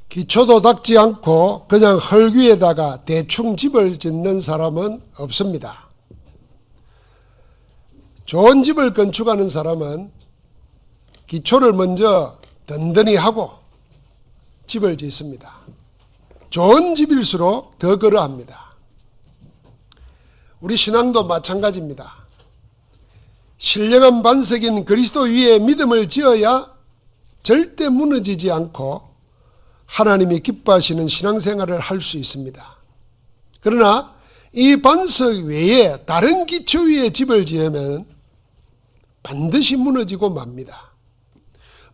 기초도 닦지 않고 그냥 흙 위에다가 대충 집을 짓는 사람은 없습니다. 좋은 집을 건축하는 사람은 기초를 먼저 든든히 하고 집을 짓습니다. 좋은 집일수록 더 그러합니다. 우리 신앙도 마찬가지입니다. 신령한 반석인 그리스도 위에 믿음을 지어야 절대 무너지지 않고 하나님이 기뻐하시는 신앙생활을 할 수 있습니다. 그러나 이 반석 외에 다른 기초 위에 집을 지으면 반드시 무너지고 맙니다.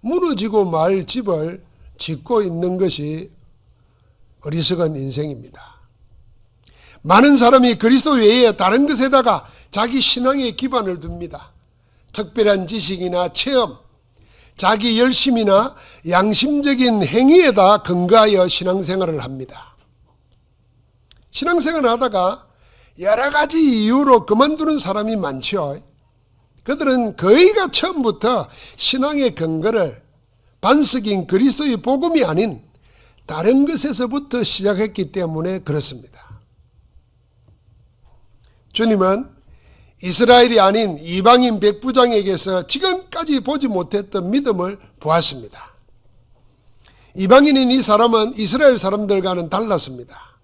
무너지고 말 집을 짓고 있는 것이 어리석은 인생입니다. 많은 사람이 그리스도 외에 다른 것에다가 자기 신앙의 기반을 둡니다. 특별한 지식이나 체험, 자기 열심이나 양심적인 행위에다 근거하여 신앙생활을 합니다. 신앙생활을 하다가 여러 가지 이유로 그만두는 사람이 많죠. 그들은 거의가 처음부터 신앙의 근거를 반석인 그리스도의 복음이 아닌 다른 것에서부터 시작했기 때문에 그렇습니다. 주님은 이스라엘이 아닌 이방인 백부장에게서 지금까지 보지 못했던 믿음을 보았습니다. 이방인인 이 사람은 이스라엘 사람들과는 달랐습니다.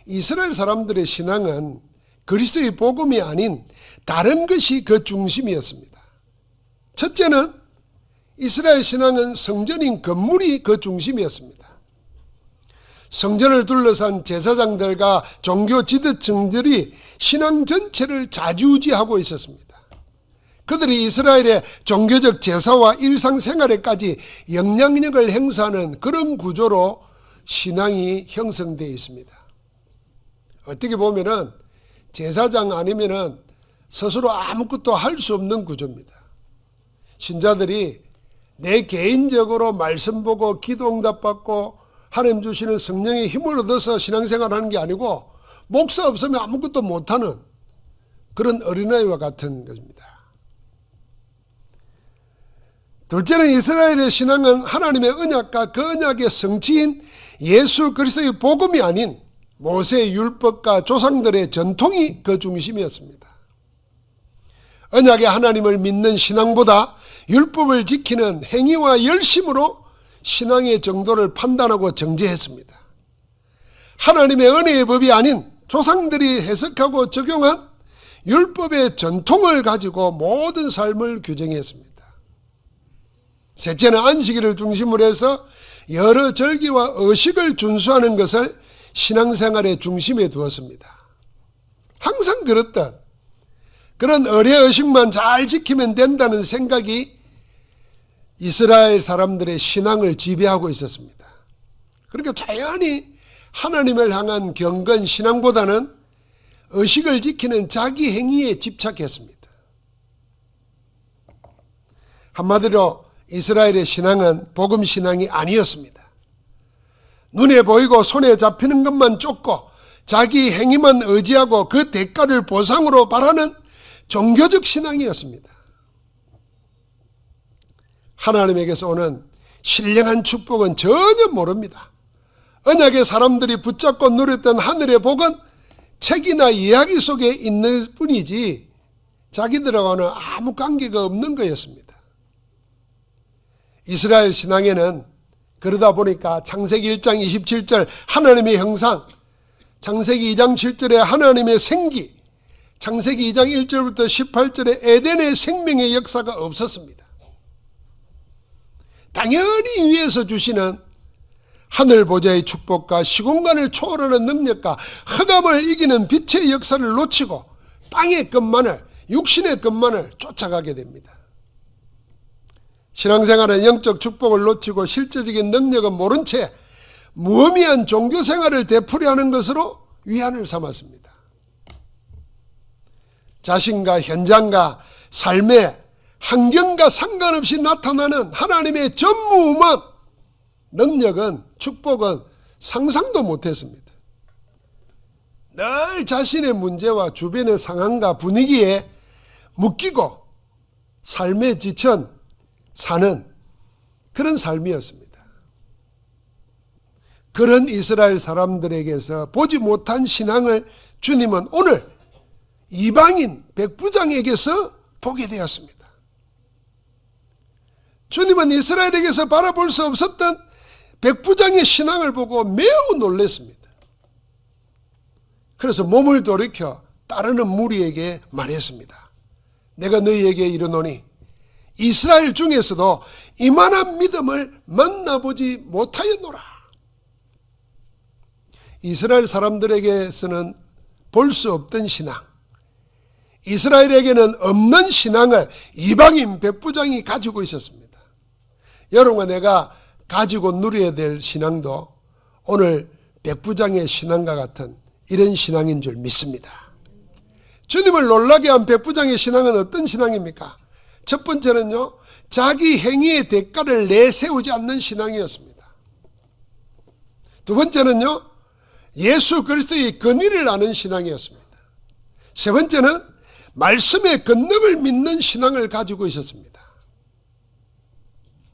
이스라엘 사람들의 신앙은 그리스도의 복음이 아닌 다른 것이 그 중심이었습니다. 첫째는 이스라엘 신앙은 성전인 건물이 그 중심이었습니다. 성전을 둘러싼 제사장들과 종교 지도층들이 신앙 전체를 좌지우지하고 있었습니다. 그들이 이스라엘의 종교적 제사와 일상생활에까지 영향력을 행사하는 그런 구조로 신앙이 형성되어 있습니다. 어떻게 보면은 제사장 아니면은 스스로 아무것도 할 수 없는 구조입니다. 신자들이 내 개인적으로 말씀 보고 기도 응답 받고 하나님 주시는 성령의 힘을 얻어서 신앙생활하는 게 아니고 목사 없으면 아무것도 못하는 그런 어린아이와 같은 것입니다. 둘째는 이스라엘의 신앙은 하나님의 언약과 그 언약의 성취인 예수 그리스도의 복음이 아닌 모세의 율법과 조상들의 전통이 그 중심이었습니다. 언약의 하나님을 믿는 신앙보다 율법을 지키는 행위와 열심으로 신앙의 정도를 판단하고 정죄했습니다. 하나님의 은혜의 법이 아닌 조상들이 해석하고 적용한 율법의 전통을 가지고 모든 삶을 규정했습니다. 셋째는 안식일을 중심으로 해서 여러 절기와 의식을 준수하는 것을 신앙생활의 중심에 두었습니다. 항상 그렇듯 그런 의례의식만 잘 지키면 된다는 생각이 이스라엘 사람들의 신앙을 지배하고 있었습니다. 그러니까 자연히 하나님을 향한 경건 신앙보다는 의식을 지키는 자기 행위에 집착했습니다. 한마디로 이스라엘의 신앙은 복음 신앙이 아니었습니다. 눈에 보이고 손에 잡히는 것만 쫓고 자기 행위만 의지하고 그 대가를 보상으로 바라는 종교적 신앙이었습니다. 하나님에게서 오는 신령한 축복은 전혀 모릅니다. 언약의 사람들이 붙잡고 누렸던 하늘의 복은 책이나 이야기 속에 있는 뿐이지 자기들하고는 아무 관계가 없는 거였습니다. 이스라엘 신앙에는 그러다 보니까 창세기 1장 27절 하나님의 형상, 창세기 2장 7절에 하나님의 생기, 창세기 2장 1절부터 18절에 에덴의 생명의 역사가 없었습니다. 당연히 위에서 주시는 하늘 보좌의 축복과 시공간을 초월하는 능력과 흑암을 이기는 빛의 역사를 놓치고 땅의 것만을, 육신의 것만을 쫓아가게 됩니다. 신앙생활은 영적 축복을 놓치고 실제적인 능력은 모른 채 무의미한 종교생활을 되풀이하는 것으로 위안을 삼았습니다. 자신과 현장과 삶의 환경과 상관없이 나타나는 하나님의 전무후무한 능력은, 축복은 상상도 못했습니다. 늘 자신의 문제와 주변의 상황과 분위기에 묶이고 삶에 지쳐 사는 그런 삶이었습니다. 그런 이스라엘 사람들에게서 보지 못한 신앙을 주님은 오늘 이방인 백부장에게서 보게 되었습니다. 주님은 이스라엘에게서 바라볼 수 없었던 백부장의 신앙을 보고 매우 놀랐습니다. 그래서 몸을 돌이켜 따르는 무리에게 말했습니다. 내가 너희에게 이르노니 이스라엘 중에서도 이만한 믿음을 만나보지 못하였노라. 이스라엘 사람들에게서는 볼 수 없던 신앙, 이스라엘에게는 없는 신앙을 이방인 백부장이 가지고 있었습니다. 여러분과 내가 가지고 누려야 될 신앙도 오늘 백부장의 신앙과 같은 이런 신앙인 줄 믿습니다. 주님을 놀라게 한 백부장의 신앙은 어떤 신앙입니까? 첫 번째는요, 자기 행위의 대가를 내세우지 않는 신앙이었습니다. 두 번째는요, 예수 그리스도의 권위를 아는 신앙이었습니다. 세 번째는 말씀의 권능을 믿는 신앙을 가지고 있었습니다.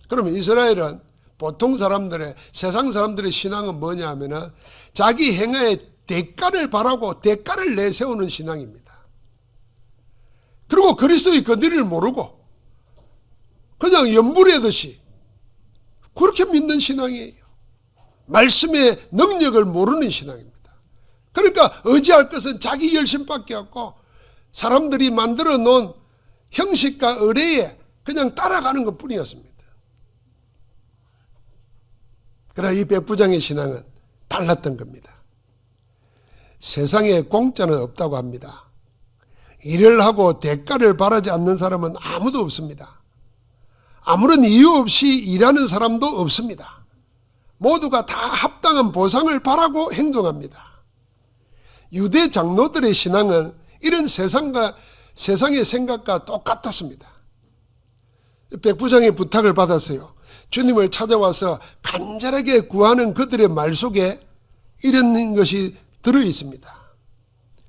그러면 이스라엘은 보통 사람들의, 세상 사람들의 신앙은 뭐냐 하면은 자기 행위의 대가를 바라고 대가를 내세우는 신앙입니다. 그리고 그리스도의 권위를 모르고 그냥 연불하듯이 그렇게 믿는 신앙이에요. 말씀의 능력을 모르는 신앙입니다. 그러니까 의지할 것은 자기 열심밖에 없고 사람들이 만들어 놓은 형식과 의례에 그냥 따라가는 것 뿐이었습니다. 그러나 이 백부장의 신앙은 달랐던 겁니다. 세상에 공짜는 없다고 합니다. 일을 하고 대가를 바라지 않는 사람은 아무도 없습니다. 아무런 이유 없이 일하는 사람도 없습니다. 모두가 다 합당한 보상을 바라고 행동합니다. 유대 장로들의 신앙은 이런 세상의 생각과 똑같았습니다. 백부장의 부탁을 받았어요. 주님을 찾아와서 간절하게 구하는 그들의 말 속에 이런 것이 들어있습니다.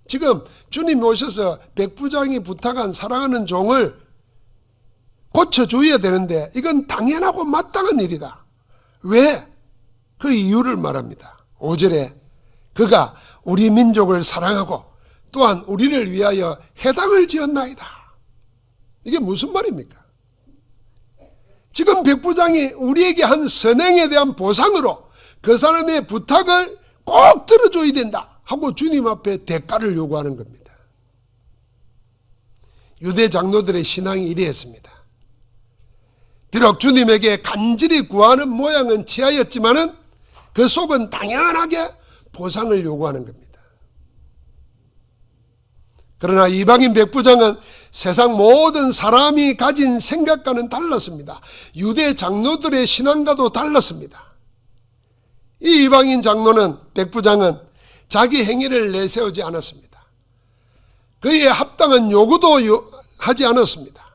지금 주님이 오셔서 백부장이 부탁한 사랑하는 종을 고쳐줘야 되는데 이건 당연하고 마땅한 일이다. 왜? 그 이유를 말합니다. 5절에 그가 우리 민족을 사랑하고 또한 우리를 위하여 해당을 지었나이다. 이게 무슨 말입니까? 지금 백부장이 우리에게 한 선행에 대한 보상으로 그 사람의 부탁을 꼭 들어줘야 된다 하고 주님 앞에 대가를 요구하는 겁니다. 유대 장로들의 신앙이 이러했습니다. 비록 주님에게 간절히 구하는 모양은 취하였지만은 그 속은 당연하게 보상을 요구하는 겁니다. 그러나 이방인 백부장은 세상 모든 사람이 가진 생각과는 달랐습니다. 유대 장로들의 신앙과도 달랐습니다. 이 이방인 장로는, 백부장은 자기 행위를 내세우지 않았습니다. 그에 합당한 요구도 하지 않았습니다.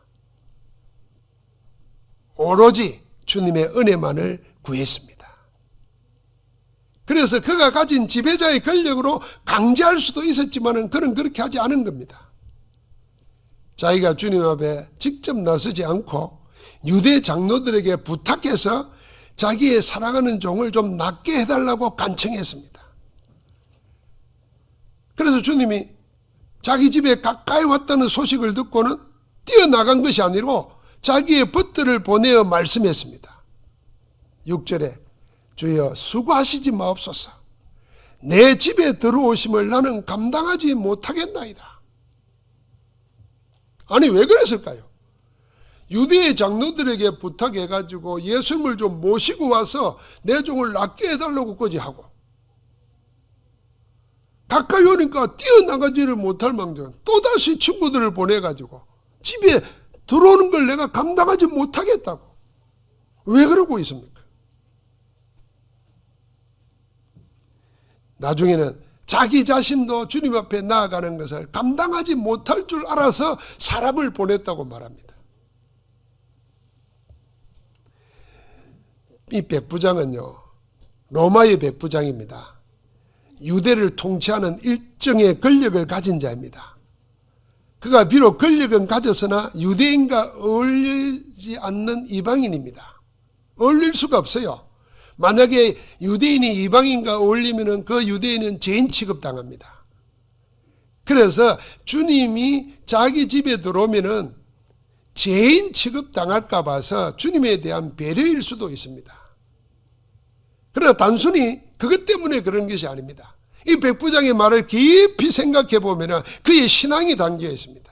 오로지 주님의 은혜만을 구했습니다. 그래서 그가 가진 지배자의 권력으로 강제할 수도 있었지만 그는 그렇게 하지 않은 겁니다. 자기가 주님 앞에 직접 나서지 않고 유대 장로들에게 부탁해서 자기의 사랑하는 종을 좀 낫게 해달라고 간청했습니다. 그래서 주님이 자기 집에 가까이 왔다는 소식을 듣고는 뛰어나간 것이 아니고 자기의 벗들을 보내어 말씀했습니다. 6절에 주여 수고하시지 마옵소서. 내 집에 들어오심을 나는 감당하지 못하겠나이다. 아니 왜 그랬을까요? 유대의 장로들에게 부탁해가지고 예수님을 좀 모시고 와서 내 종을 낫게 해달라고까지 하고 가까이 오니까 뛰어나가지를 못할 망정 또다시 친구들을 보내가지고 집에 들어오는 걸 내가 감당하지 못하겠다고. 왜 그러고 있습니까? 나중에는 자기 자신도 주님 앞에 나아가는 것을 감당하지 못할 줄 알아서 사람을 보냈다고 말합니다. 이 백부장은요, 로마의 백부장입니다. 유대를 통치하는 일정의 권력을 가진 자입니다. 그가 비록 권력은 가졌으나 유대인과 어울리지 않는 이방인입니다. 어울릴 수가 없어요. 만약에 유대인이 이방인과 어울리면 그 유대인은 죄인 취급당합니다. 그래서 주님이 자기 집에 들어오면 죄인 취급당할까 봐서 주님에 대한 배려일 수도 있습니다. 그러나 단순히 그것 때문에 그런 것이 아닙니다. 이 백부장의 말을 깊이 생각해 보면 그의 신앙이 담겨 있습니다.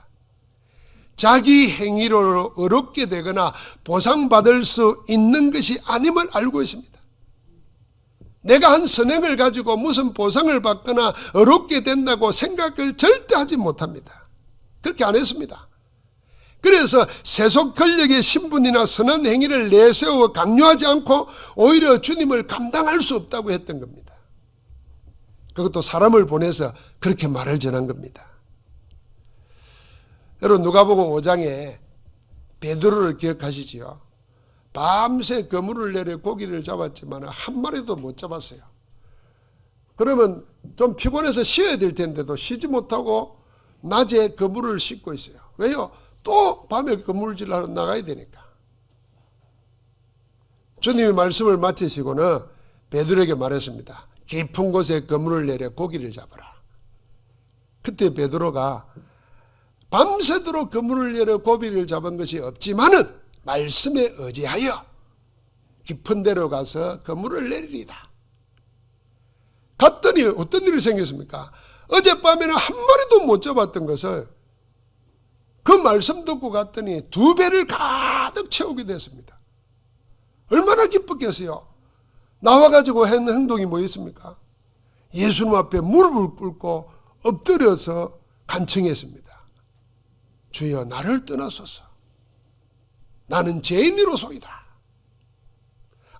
자기 행위로 어렵게 되거나 보상받을 수 있는 것이 아님을 알고 있습니다. 내가 한 선행을 가지고 무슨 보상을 받거나 어렵게 된다고 생각을 절대 하지 못합니다. 그렇게 안 했습니다. 그래서 세속 권력의 신분이나 선한 행위를 내세워 강요하지 않고 오히려 주님을 감당할 수 없다고 했던 겁니다. 그것도 사람을 보내서 그렇게 말을 전한 겁니다. 여러분 누가복음 5장에 베드로를 기억하시지요? 밤새 그물을 내려 고기를 잡았지만 한 마리도 못 잡았어요. 그러면 좀 피곤해서 쉬어야 될 텐데도 쉬지 못하고 낮에 그물을 씻고 있어요. 왜요? 또 밤에 그물질하러 나가야 되니까. 주님이 말씀을 마치시고는 베드로에게 말했습니다. 깊은 곳에 그물을 내려 고기를 잡아라. 그때 베드로가 밤새도록 그물을 내려 고기를 잡은 것이 없지만은 말씀에 의지하여 깊은 데로 가서 그물을 내리리다. 갔더니 어떤 일이 생겼습니까? 어젯밤에는 한 마리도 못 잡았던 것을 그 말씀 듣고 갔더니 2배를 가득 채우게 됐습니다. 얼마나 기뻤겠어요? 나와가지고 한 행동이 뭐였습니까? 예수님 앞에 무릎을 꿇고 엎드려서 간청했습니다. 주여 나를 떠나소서. 나는 죄인으로소이다.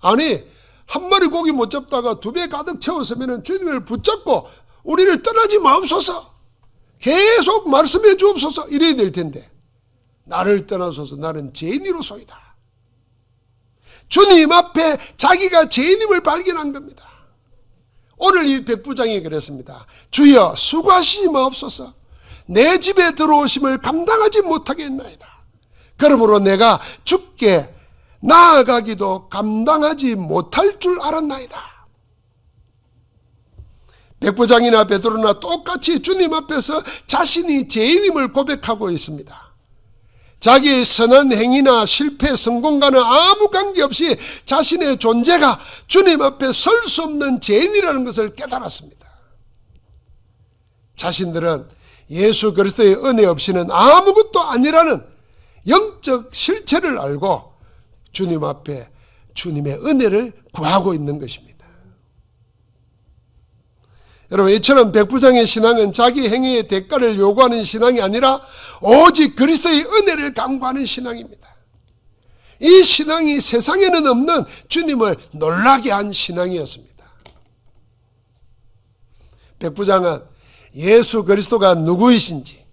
아니 한 마리 고기 못 잡다가 2배 가득 채웠으면 주님을 붙잡고 우리를 떠나지 마옵소서. 계속 말씀해 주옵소서 이래야 될 텐데 나를 떠나소서 나는 죄인으로소이다. 주님 앞에 자기가 죄인임을 발견한 겁니다. 오늘 이 백부장이 그랬습니다. 주여 수고하시지 마옵소서. 내 집에 들어오심을 감당하지 못하겠나이다. 그러므로 내가 죽게 나아가기도 감당하지 못할 줄 알았나이다. 백부장이나 베드로나 똑같이 주님 앞에서 자신이 죄인임을 고백하고 있습니다. 자기의 선한 행위나 실패, 성공과는 아무 관계없이 자신의 존재가 주님 앞에 설 수 없는 죄인이라는 것을 깨달았습니다. 자신들은 예수 그리스도의 은혜 없이는 아무것도 아니라는 영적 실체를 알고 주님 앞에 주님의 은혜를 구하고 있는 것입니다. 여러분 이처럼 백부장의 신앙은 자기 행위의 대가를 요구하는 신앙이 아니라 오직 그리스도의 은혜를 간구하는 신앙입니다. 이 신앙이 세상에는 없는 주님을 놀라게 한 신앙이었습니다. 백부장은 예수 그리스도가 누구이신지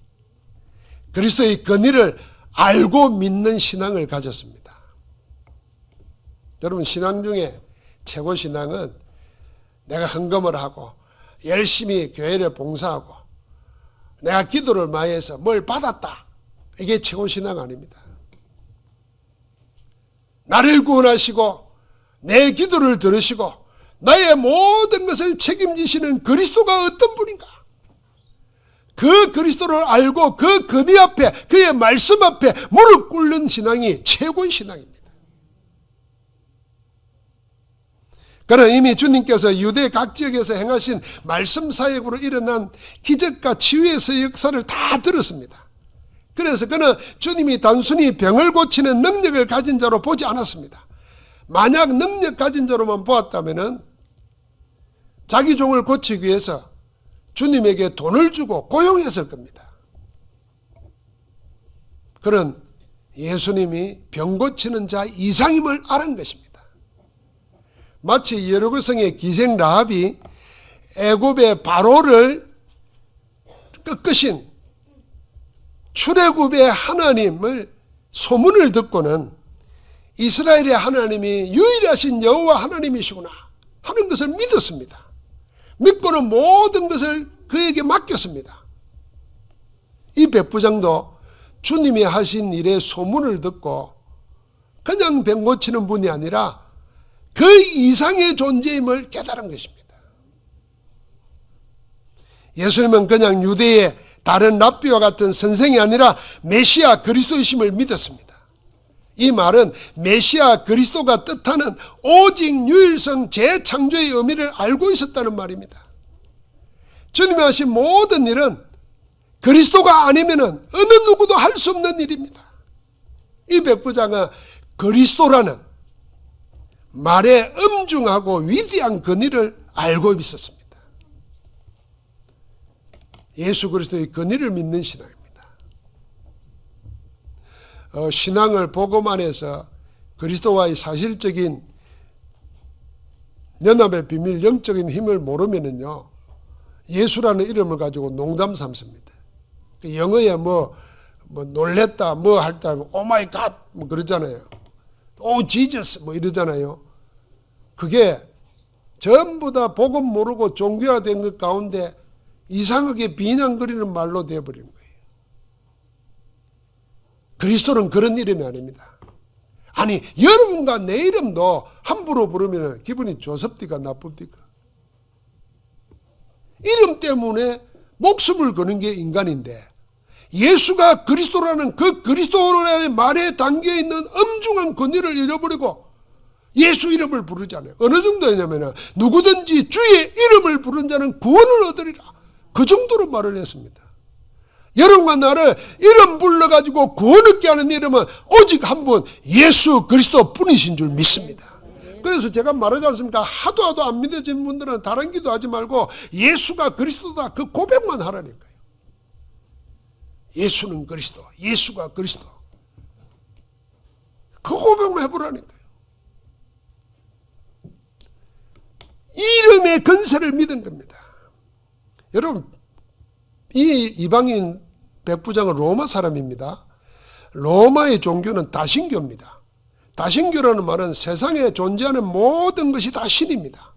그리스도의 권위를 알고 믿는 신앙을 가졌습니다. 여러분 신앙 중에 최고 신앙은 내가 헌금을 하고 열심히 교회를 봉사하고 내가 기도를 많이 해서 뭘 받았다. 이게 최고 신앙 아닙니다. 나를 구원하시고 내 기도를 들으시고 나의 모든 것을 책임지시는 그리스도가 어떤 분인가? 그 그리스도를 알고 그 권위 앞에 그의 말씀 앞에 무릎 꿇는 신앙이 최고의 신앙입니다. 그러나 이미 주님께서 유대 각 지역에서 행하신 말씀 사역으로 일어난 기적과 치유의 역사를 다 들었습니다. 그래서 그는 주님이 단순히 병을 고치는 능력을 가진 자로 보지 않았습니다. 만약 능력 가진 자로만 보았다면 자기 종을 고치기 위해서 주님에게 돈을 주고 고용했을 겁니다. 그는 예수님이 병 고치는 자 이상임을 알은 것입니다. 마치 여리고성의 기생 라합이 애굽의 바로를 꺾으신 출애굽의 하나님을 소문을 듣고는 이스라엘의 하나님이 유일하신 여호와 하나님이시구나 하는 것을 믿었습니다. 믿고는 모든 것을 그에게 맡겼습니다. 이 백부장도 주님이 하신 일의 소문을 듣고 그냥 병 고치는 분이 아니라 그 이상의 존재임을 깨달은 것입니다. 예수님은 그냥 유대의 다른 랍비와 같은 선생이 아니라 메시아 그리스도이심을 믿었습니다. 이 말은 메시아 그리스도가 뜻하는 오직 유일성 재창조의 의미를 알고 있었다는 말입니다. 주님이 하신 모든 일은 그리스도가 아니면 어느 누구도 할 수 없는 일입니다. 이 백부장은 그리스도라는 말의 엄중하고 위대한 근위를 알고 있었습니다. 예수 그리스도의 근위를 믿는 신앙입니다. 신앙을 복음 안에서 그리스도와의 사실적인 연합의 비밀, 영적인 힘을 모르면은요, 예수라는 이름을 가지고 농담 삼습니다. 영어에 뭐 놀랬다, 뭐 할 때, 오 마이 갓, 뭐 그러잖아요. 오 지저스, 뭐 이러잖아요. 그게 전부 다 복음 모르고 종교화된 것 가운데 이상하게 비난거리는 말로 되어버린 거예요. 그리스도는 그런 이름이 아닙니다. 아니, 여러분과 내 이름도 함부로 부르면 기분이 좋습니까? 나쁩니까? 이름 때문에 목숨을 거는 게 인간인데, 예수가 그리스도라는 그 그리스도라는 말에 담겨있는 엄중한 권위를 잃어버리고 예수 이름을 부르잖아요. 어느 정도냐면 누구든지 주의 이름을 부른 자는 구원을 얻으리라, 그 정도로 말을 했습니다. 여러분과 나를 이름 불러가지고 구원 얻게 하는 이름은 오직 한 분, 예수 그리스도 뿐이신 줄 믿습니다. 그래서 제가 말하지 않습니까? 하도 안 믿어진 분들은 다른 기도하지 말고 예수가 그리스도다, 그 고백만 하라니까요. 예수는 그리스도, 예수가 그리스도, 그 고백만 해보라니까요. 이름의 근세를 믿은 겁니다. 여러분, 이 이방인 백부장은 로마 사람입니다. 로마의 종교는 다신교입니다. 다신교라는 말은 세상에 존재하는 모든 것이 다 신입니다.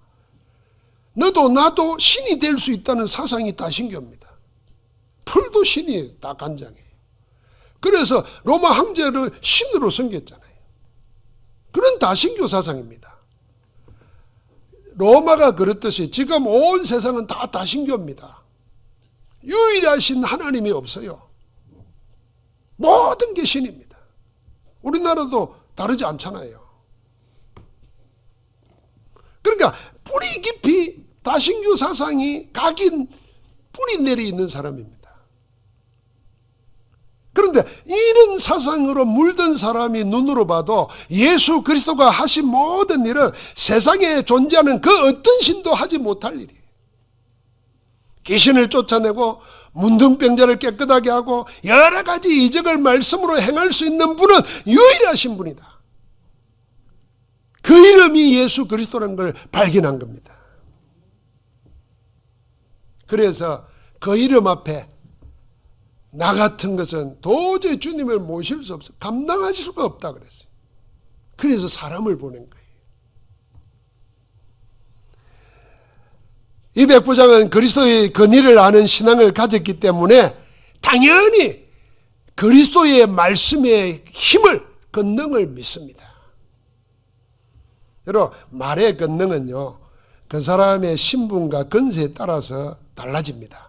너도 나도 신이 될 수 있다는 사상이 다신교입니다. 풀도 신이 다 간장이에요. 그래서 로마 황제를 신으로 섬겼잖아요. 그런 다신교 사상입니다. 로마가 그렇듯이 지금 온 세상은 다 다신교입니다. 유일하신 하나님이 없어요. 모든 게 신입니다. 우리나라도 다르지 않잖아요. 그러니까 뿌리 깊이 다신교 사상이 각인 뿌리 내리 있는 사람입니다. 그런데 이런 사상으로 물든 사람이 눈으로 봐도 예수 그리스도가 하신 모든 일은 세상에 존재하는 그 어떤 신도 하지 못할 일이에요. 귀신을 쫓아내고 문둥병자를 깨끗하게 하고 여러 가지 이적을 말씀으로 행할 수 있는 분은 유일하신 분이다. 그 이름이 예수 그리스도라는 걸 발견한 겁니다. 그래서 그 이름 앞에 나 같은 것은 도저히 주님을 모실 수 없어, 감당하실 수가 없다 그랬어요. 그래서 사람을 보낸 거예요. 이 백부장은 그리스도의 근위를 아는 신앙을 가졌기 때문에 당연히 그리스도의 말씀의 힘을, 권능을 믿습니다. 여러분, 말의 권능은요, 그 사람의 신분과 권세에 따라서 달라집니다.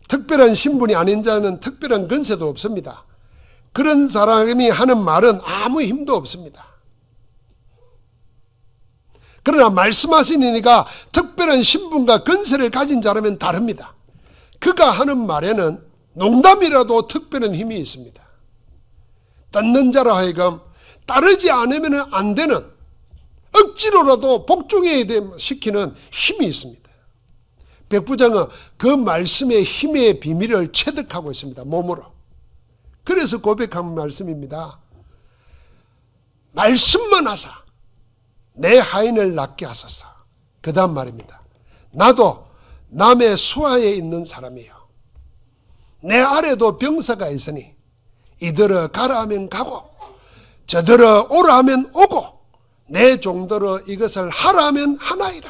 특별한 신분이 아닌 자는 특별한 권세도 없습니다. 그런 사람이 하는 말은 아무 힘도 없습니다. 그러나 말씀하신 이가 특별한 신분과 권세를 가진 자라면 다릅니다. 그가 하는 말에는 농담이라도 특별한 힘이 있습니다. 듣는 자로 하여금 따르지 않으면 안 되는, 억지로라도 복종해야 시키는 힘이 있습니다. 백부장은 그 말씀의 힘의 비밀을 체득하고 있습니다. 몸으로. 그래서 고백한 말씀입니다. 말씀만 하사 내 하인을 낫게 하소서. 그 다음 말입니다. 나도 남의 수하에 있는 사람이요, 내 아래도 병사가 있으니 이들어 가라 하면 가고 저들어 오라 하면 오고 내 종들어 이것을 하라 하면 하나이다.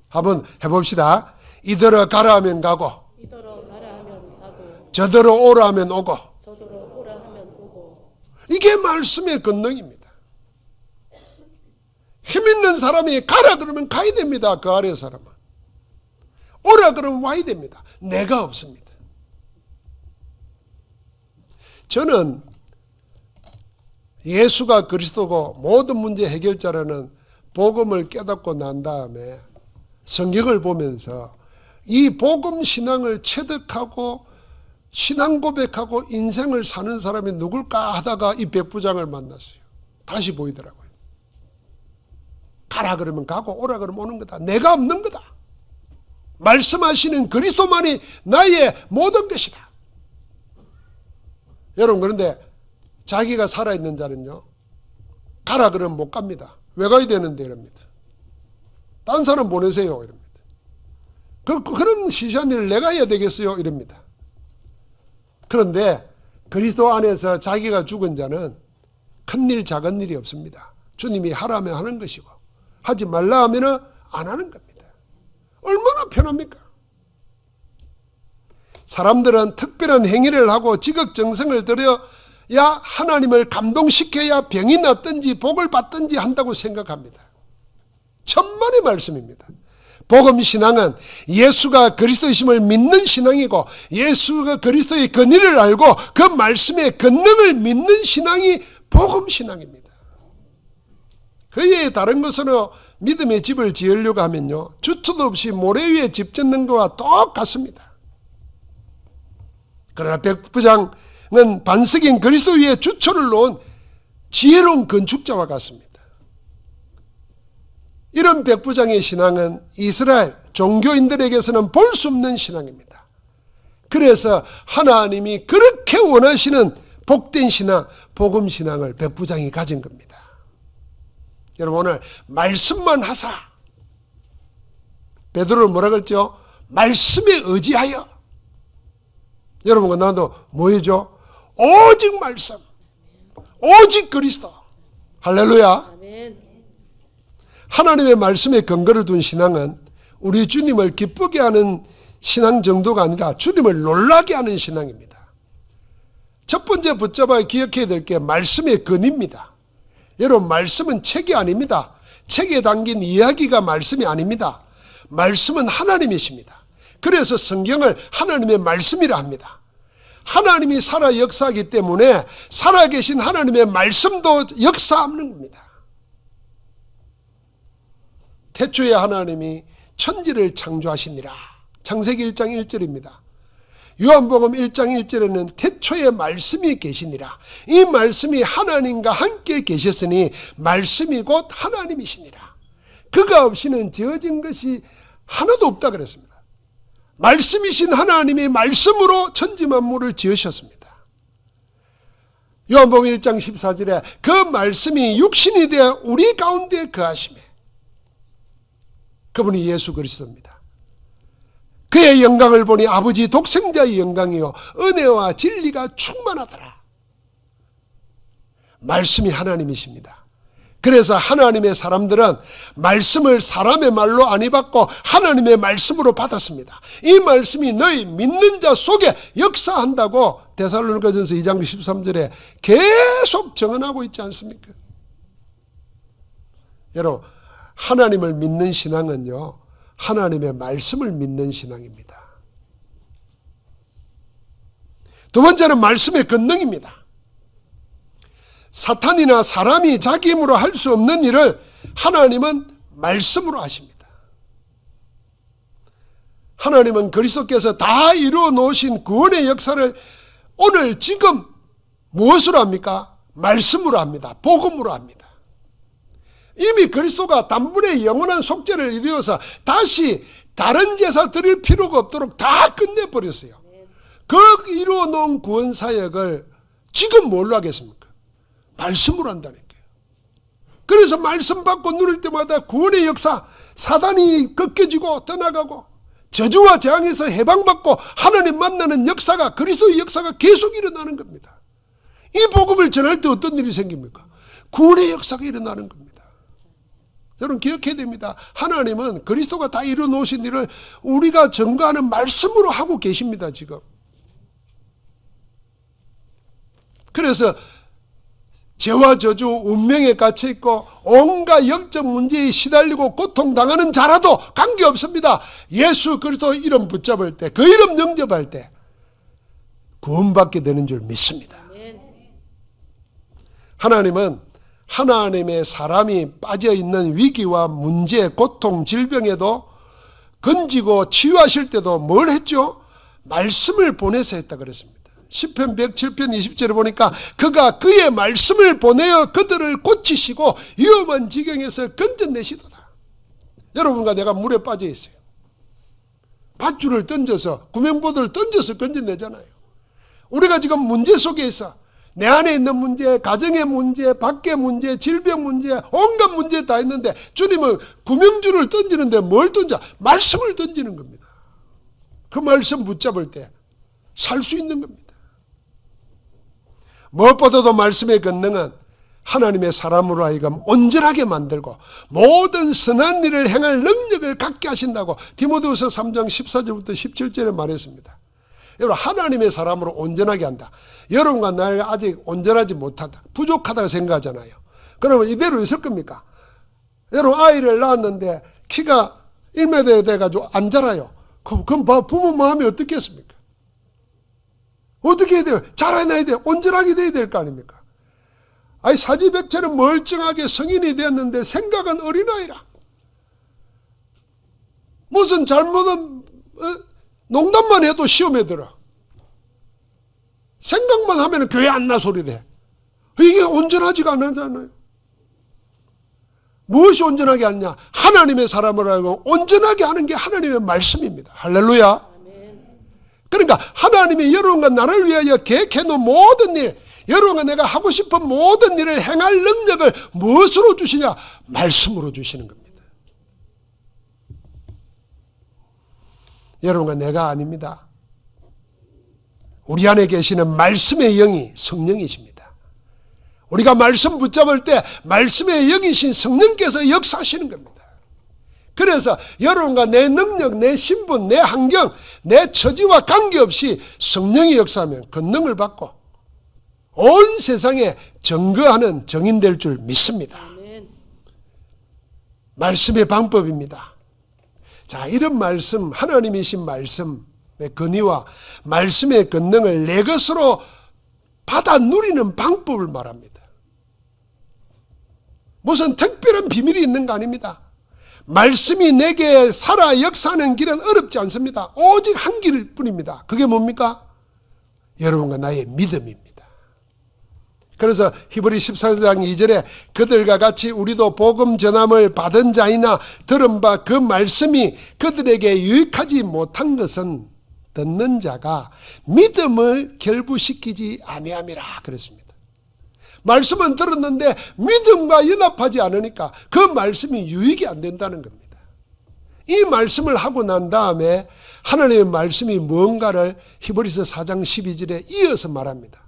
한번 해봅시다. 이들어 가라 하면 가고 저들어 오라 하면 오고. 이게 말씀의 권능입니다. 있는 사람이 가라 그러면 가야 됩니다. 그 아래 사람은. 오라 그러면 와야 됩니다. 내가 없습니다. 저는 예수가 그리스도고 모든 문제 해결자라는 복음을 깨닫고 난 다음에 성경을 보면서 이 복음 신앙을 체득하고 신앙 고백하고 인생을 사는 사람이 누굴까 하다가 이 백부장을 만났어요. 다시 보이더라고요. 가라 그러면 가고 오라 그러면 오는 거다. 내가 없는 거다. 말씀하시는 그리스도만이 나의 모든 것이다. 여러분, 그런데 자기가 살아있는 자는요, 가라 그러면 못 갑니다. 왜 가야 되는데 이럽니다. 딴 사람 보내세요 이럽니다. 그런 시시한 일을 내가 해야 되겠어요 이럽니다. 그런데 그리스도 안에서 자기가 죽은 자는 큰일 작은 일이 없습니다. 주님이 하라면 하는 것이고 하지 말라 하면 안 하는 겁니다. 얼마나 편합니까? 사람들은 특별한 행위를 하고 지극정성을 들여야 하나님을 감동시켜야 병이 낫든지 복을 받든지 한다고 생각합니다. 천만의 말씀입니다. 복음 신앙은 예수가 그리스도이심을 믿는 신앙이고 예수가 그리스도의 권위를 알고 그 말씀의 권능을 믿는 신앙이 복음 신앙입니다. 그 외에 다른 것으로 믿음의 집을 지으려고 하면요, 주투도 없이 모래 위에 집 짓는 것과 똑같습니다. 그러나 백부장은 반석인 그리스도 위에 주초를 놓은 지혜로운 건축자와 같습니다. 이런 백부장의 신앙은 이스라엘 종교인들에게서는 볼 수 없는 신앙입니다. 그래서 하나님이 그렇게 원하시는 복된 신앙, 복음 신앙을 백부장이 가진 겁니다. 여러분, 오늘 말씀만 하사. 베드로는 뭐라 그랬죠? 말씀에 의지하여. 여러분과 나도 뭐이죠? 오직 말씀, 오직 그리스도. 할렐루야. 하나님의 말씀에 근거를 둔 신앙은 우리 주님을 기쁘게 하는 신앙 정도가 아니라 주님을 놀라게 하는 신앙입니다. 첫 번째 붙잡아 기억해야 될 게 말씀의 근입니다. 여러분, 말씀은 책이 아닙니다. 책에 담긴 이야기가 말씀이 아닙니다. 말씀은 하나님이십니다. 그래서 성경을 하나님의 말씀이라 합니다. 하나님이 살아 역사하기 때문에 살아계신 하나님의 말씀도 역사하는 겁니다. 태초에 하나님이 천지를 창조하시니라. 창세기 1장 1절입니다. 요한복음 1장 1절에는 태초에 말씀이 계시니라. 이 말씀이 하나님과 함께 계셨으니 말씀이 곧 하나님이시니라. 그가 없이는 지어진 것이 하나도 없다 그랬습니다. 말씀이신 하나님이 말씀으로 천지 만물을 지으셨습니다. 요한복음 1장 14절에 그 말씀이 육신이 되어 우리 가운데 거하시며 그분이 예수 그리스도입니다. 그의 영광을 보니 아버지 독생자의 영광이요 은혜와 진리가 충만하더라. 말씀이 하나님이십니다. 그래서 하나님의 사람들은 말씀을 사람의 말로 안 받고 하나님의 말씀으로 받았습니다. 이 말씀이 너희 믿는 자 속에 역사한다고 데살로니가전서 2장 13절에 계속 정언하고 있지 않습니까? 여러분, 하나님을 믿는 신앙은요, 하나님의 말씀을 믿는 신앙입니다. 두 번째는 말씀의 권능입니다. 사탄이나 사람이 자기 힘으로 할 수 없는 일을 하나님은 말씀으로 하십니다. 하나님은 그리스도께서 다 이루어 놓으신 구원의 역사를 오늘 지금 무엇으로 합니까? 말씀으로 합니다. 복음으로 합니다. 이미 그리스도가 단번에 영원한 속죄를 이루어서 다시 다른 제사 드릴 필요가 없도록 다 끝내버렸어요. 그 이루어 놓은 구원 사역을 지금 뭘로 하겠습니까? 말씀으로 한다니까요. 그래서 말씀 받고 누릴 때마다 구원의 역사, 사단이 꺾여지고 떠나가고 저주와 재앙에서 해방받고 하나님 만나는 역사가, 그리스도의 역사가 계속 일어나는 겁니다. 이 복음을 전할 때 어떤 일이 생깁니까? 구원의 역사가 일어나는 겁니다. 여러분, 기억해야 됩니다. 하나님은 그리스도가 다 이루어 놓으신 일을 우리가 전가하는 말씀으로 하고 계십니다, 지금. 그래서 죄와 저주, 운명에 갇혀있고 온갖 영적 문제에 시달리고 고통당하는 자라도 관계없습니다. 예수 그리스도 이름 붙잡을 때, 그 이름 영접할 때 구원받게 되는 줄 믿습니다. 하나님은 하나님의 사람이 빠져있는 위기와 문제, 고통, 질병에도 건지고 치유하실 때도 뭘 했죠? 말씀을 보내서 했다 그랬습니다. 시편 107편 20절에 보니까 그가 그의 말씀을 보내어 그들을 고치시고 위험한 지경에서 건져내시도다. 여러분과 내가 물에 빠져 있어요. 밧줄을 던져서, 구명보드를 던져서 건져내잖아요. 우리가 지금 문제 속에 있어. 내 안에 있는 문제, 가정의 문제, 밖의 문제, 질병 문제, 온갖 문제 다 있는데 주님은 구명줄을 던지는데 뭘 던져? 말씀을 던지는 겁니다. 그 말씀 붙잡을 때 살 수 있는 겁니다. 무엇보다도 말씀의 권능은 하나님의 사람으로 하여금 온전하게 만들고 모든 선한 일을 행할 능력을 갖게 하신다고 디모데후서 3장 14절부터 17절에 말했습니다. 여러분, 하나님의 사람으로 온전하게 한다. 여러분과 나가 아직 온전하지 못하다, 부족하다고 생각하잖아요. 그러면 이대로 있을 겁니까? 여러분, 아이를 낳았는데 키가 1m 돼가지고 안 자라요. 그럼 부모 마음이 어떻겠습니까? 어떻게 해야 돼요? 자라나야 돼요. 온전하게 돼야 될 거 아닙니까? 아니, 사지백처럼 멀쩡하게 성인이 되었는데 생각은 어린아이라. 무슨 잘못은 농담만 해도 시험에 들어. 생각만 하면 교회 안 나 소리를 해. 이게 온전하지가 않잖아요. 무엇이 온전하게 하느냐? 하나님의 사람을 알고 온전하게 하는 게 하나님의 말씀입니다. 할렐루야. 그러니까 하나님이 여러분과 나를 위하여 계획해놓은 모든 일, 여러분과 내가 하고 싶은 모든 일을 행할 능력을 무엇으로 주시냐? 말씀으로 주시는 겁니다. 여러분과 내가 아닙니다. 우리 안에 계시는 말씀의 영이 성령이십니다. 우리가 말씀 붙잡을 때 말씀의 영이신 성령께서 역사하시는 겁니다. 그래서 여러분과 내 능력, 내 신분, 내 환경, 내 처지와 관계없이 성령이 역사하면 권능을 받고 온 세상에 증거하는 증인 될 줄 믿습니다. 말씀의 방법입니다. 자, 이런 말씀, 하나님이신 말씀의 권위와 말씀의 권능을 내 것으로 받아 누리는 방법을 말합니다. 무슨 특별한 비밀이 있는 거 아닙니다. 말씀이 내게 살아 역사하는 길은 어렵지 않습니다. 오직 한 길일 뿐입니다. 그게 뭡니까? 여러분과 나의 믿음입니다. 그래서 히브리 14장 2절에 그들과 같이 우리도 복음 전함을 받은 자이나 들은 바 그 말씀이 그들에게 유익하지 못한 것은 듣는 자가 믿음을 결부시키지 아니함이라 그랬습니다. 말씀은 들었는데 믿음과 연합하지 않으니까 그 말씀이 유익이 안 된다는 겁니다. 이 말씀을 하고 난 다음에 하나님의 말씀이 뭔가를 히브리서 4장 12절에 이어서 말합니다.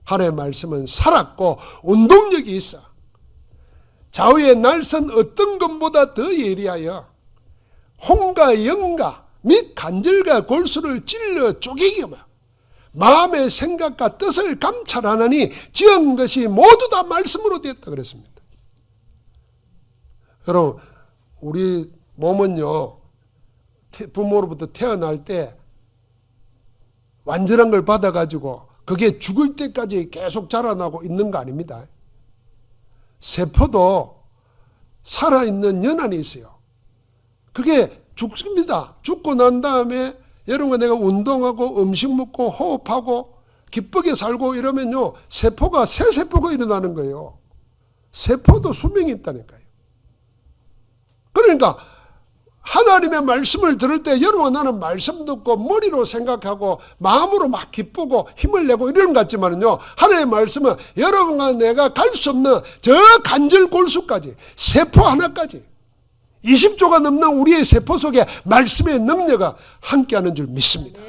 하나님의 말씀은 살았고 운동력이 있어. 좌우의 날선 어떤 것보다 더 예리하여 혼과 영과 및 간절과 골수를 찔러 쪼개기며 마음의 생각과 뜻을 감찰하나니 지은 것이 모두 다 말씀으로 되었다 그랬습니다. 여러분, 우리 몸은요, 부모로부터 태어날 때 완전한 걸 받아가지고 그게 죽을 때까지 계속 자라나고 있는 거 아닙니다. 세포도 살아있는 연한이 있어요. 그게 죽습니다. 죽고 난 다음에 여러분과 내가 운동하고 음식 먹고 호흡하고 기쁘게 살고 이러면요, 세포가 새 세포가 일어나는 거예요. 세포도 수명이 있다니까요. 그러니까 하나님의 말씀을 들을 때 여러분과 나는 말씀 듣고 머리로 생각하고 마음으로 막 기쁘고 힘을 내고 이런 것 같지만요, 하나님의 말씀은 여러분과 내가 갈 수 없는 저 관절 골수까지, 세포 하나까지 20조가 넘는 우리의 세포 속에 말씀의 능력이 함께하는 줄 믿습니다.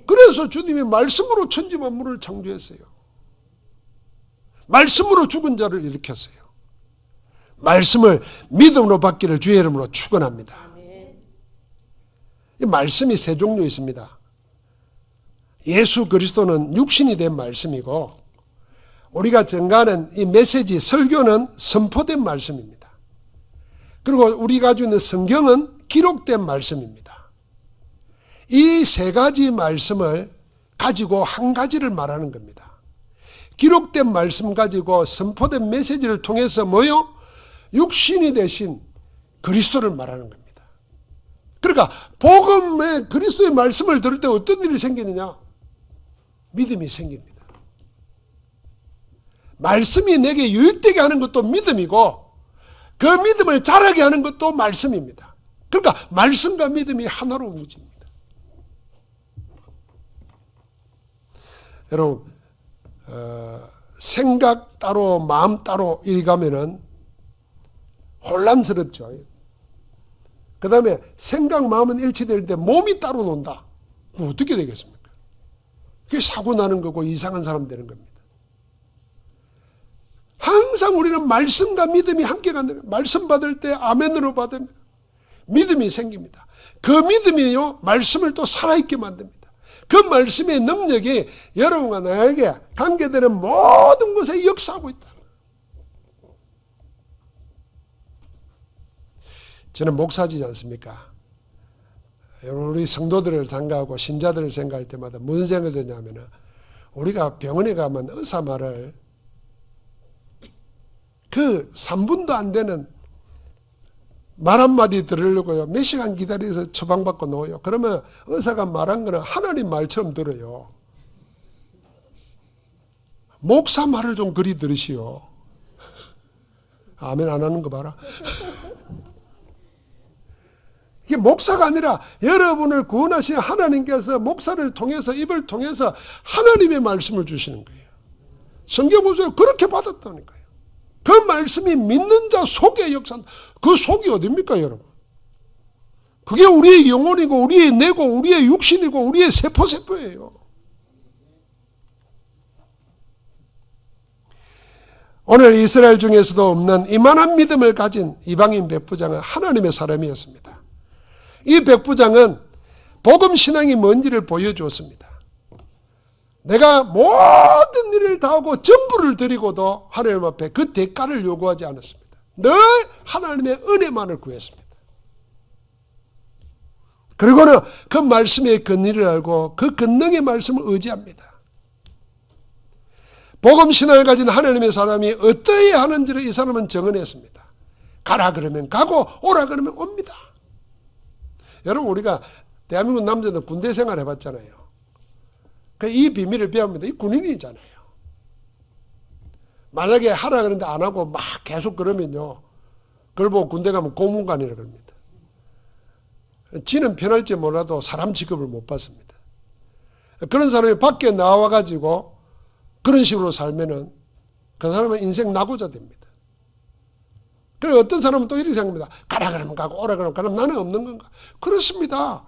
그래서 주님이 말씀으로 천지 만물을 창조했어요. 말씀으로 죽은 자를 일으켰어요. 말씀을 믿음으로 받기를 주의 이름으로 축원합니다. 이 말씀이 세 종류 있습니다. 예수 그리스도는 육신이 된 말씀이고, 우리가 전가하는 이 메시지, 설교는 선포된 말씀입니다. 그리고 우리가 가지고 있는 성경은 기록된 말씀입니다. 이 세 가지 말씀을 가지고 한 가지를 말하는 겁니다. 기록된 말씀 가지고 선포된 메시지를 통해서 뭐요? 육신이 되신 그리스도를 말하는 겁니다. 그러니까 복음의 그리스도의 말씀을 들을 때 어떤 일이 생기느냐? 믿음이 생깁니다. 말씀이 내게 유익되게 하는 것도 믿음이고 그 믿음을 자라게 하는 것도 말씀입니다. 그러니까 말씀과 믿음이 하나로 움직입니다. 여러분, 생각 따로 마음 따로 이리 가면은 혼란스럽죠. 그 다음에 생각 마음은 일치될 때 몸이 따로 논다. 그럼 어떻게 되겠습니까? 그게 사고 나는 거고 이상한 사람 되는 겁니다. 항상 우리는 말씀과 믿음이 함께 간다. 말씀 받을 때 아멘으로 받으면 믿음이 생깁니다. 그 믿음이요 말씀을 또 살아있게 만듭니다. 그 말씀의 능력이 여러분과 나에게 관계되는 모든 것에 역사하고 있다. 저는 목사지지 않습니까? 우리 성도들을 생각하고 신자들을 생각할 때마다 무슨 생각이 드냐면 우리가 병원에 가면 의사 말을 그 3분도 안 되는 말 한마디 들으려고요. 몇 시간 기다려서 처방받고 놓아요. 그러면 의사가 말한 거는 하나님 말처럼 들어요. 목사 말을 좀 그리 들으시오. 아멘 안 하는 거 봐라. 이게 목사가 아니라 여러분을 구원하신 하나님께서 목사를 통해서 입을 통해서 하나님의 말씀을 주시는 거예요. 성경 보세요. 그렇게 받았다니까요. 그 말씀이 믿는 자 속에 역사한다. 그 속이 어딥니까 여러분? 그게 우리의 영혼이고 우리의 뇌고 우리의 육신이고 우리의 세포예요. 오늘 이스라엘 중에서도 없는 이만한 믿음을 가진 이방인 백부장은 하나님의 사람이었습니다. 이 백부장은 복음 신앙이 뭔지를 보여주었습니다. 내가 모든 일을 다하고 전부를 드리고도 하나님 앞에 그 대가를 요구하지 않았습니다. 늘 하나님의 은혜만을 구했습니다. 그리고는 그 말씀의 근리를 알고 그 권능의 말씀을 의지합니다. 복음 신앙을 가진 하나님의 사람이 어떠해야 하는지를 이 사람은 정언했습니다. 가라 그러면 가고 오라 그러면 옵니다. 여러분 우리가 대한민국 남자들 군대 생활 해봤잖아요. 이 비밀을 배웁니다. 이 군인이잖아요. 만약에 하라 그러는데 안 하고 막 계속 그러면요. 그걸 보고 군대 가면 고문관이라 그럽니다. 지는 편할지 몰라도 사람 취급을 못 받습니다. 그런 사람이 밖에 나와가지고 그런 식으로 살면은 그 사람은 인생 낙오자 됩니다. 그리고 어떤 사람은 또 이렇게 생각합니다. 가라 그러면 가고 오라 그러면 가면 나는 없는 건가? 그렇습니다.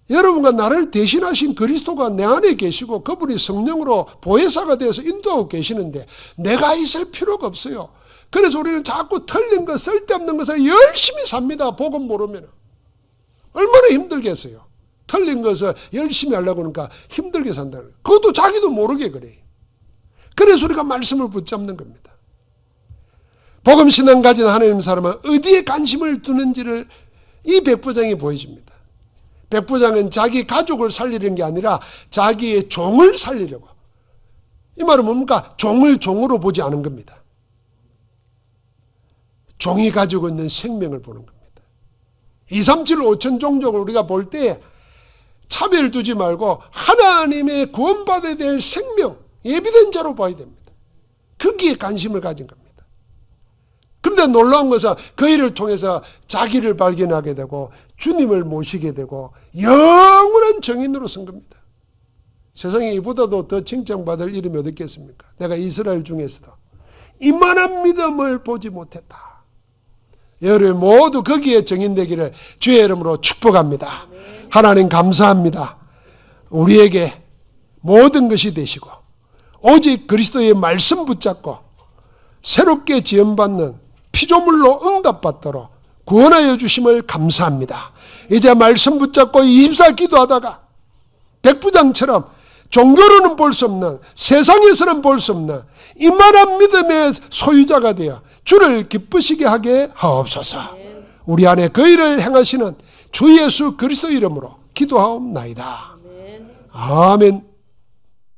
여러분과 나를 대신하신 그리스도가 내 안에 계시고 그분이 성령으로 보혜사가 되어서 인도하고 계시는데 내가 있을 필요가 없어요. 그래서 우리는 자꾸 틀린 것, 쓸데없는 것을 열심히 삽니다. 복음 모르면. 얼마나 힘들겠어요. 틀린 것을 열심히 하려고 하니까 힘들게 산다는 거예요. 그것도 자기도 모르게 그래요. 그래서 우리가 말씀을 붙잡는 겁니다. 복음 신앙 가진 하나님 사람은 어디에 관심을 두는지를 이 백부장이 보여줍니다. 백부장은 자기 가족을 살리는 게 아니라 자기의 종을 살리려고. 이 말은 뭡니까? 종을 종으로 보지 않은 겁니다. 종이 가지고 있는 생명을 보는 겁니다. 237, 5천 종족을 우리가 볼 때 차별 두지 말고 하나님의 구원받아야 될 생명, 예비된 자로 봐야 됩니다. 거기에 관심을 가진 겁니다. 그런데 놀라운 것은 그 일을 통해서 자기를 발견하게 되고 주님을 모시게 되고 영원한 정인으로 선 겁니다. 세상에 이보다도 더 칭찬받을 이름이 어디 있겠습니까? 내가 이스라엘 중에서도 이만한 믿음을 보지 못했다. 여러분 모두 거기에 정인되기를 주의 이름으로 축복합니다. 하나님 감사합니다. 우리에게 모든 것이 되시고 오직 그리스도의 말씀 붙잡고 새롭게 지원받는 피조물로 응답받도록 구원하여 주심을 감사합니다. 이제 말씀 붙잡고 24 기도하다가 백부장처럼 종교로는 볼 수 없는, 세상에서는 볼 수 없는 이만한 믿음의 소유자가 되어 주를 기쁘시게 하게 하옵소서. 우리 안에 그 일을 행하시는 주 예수 그리스도 이름으로 기도하옵나이다. 아멘.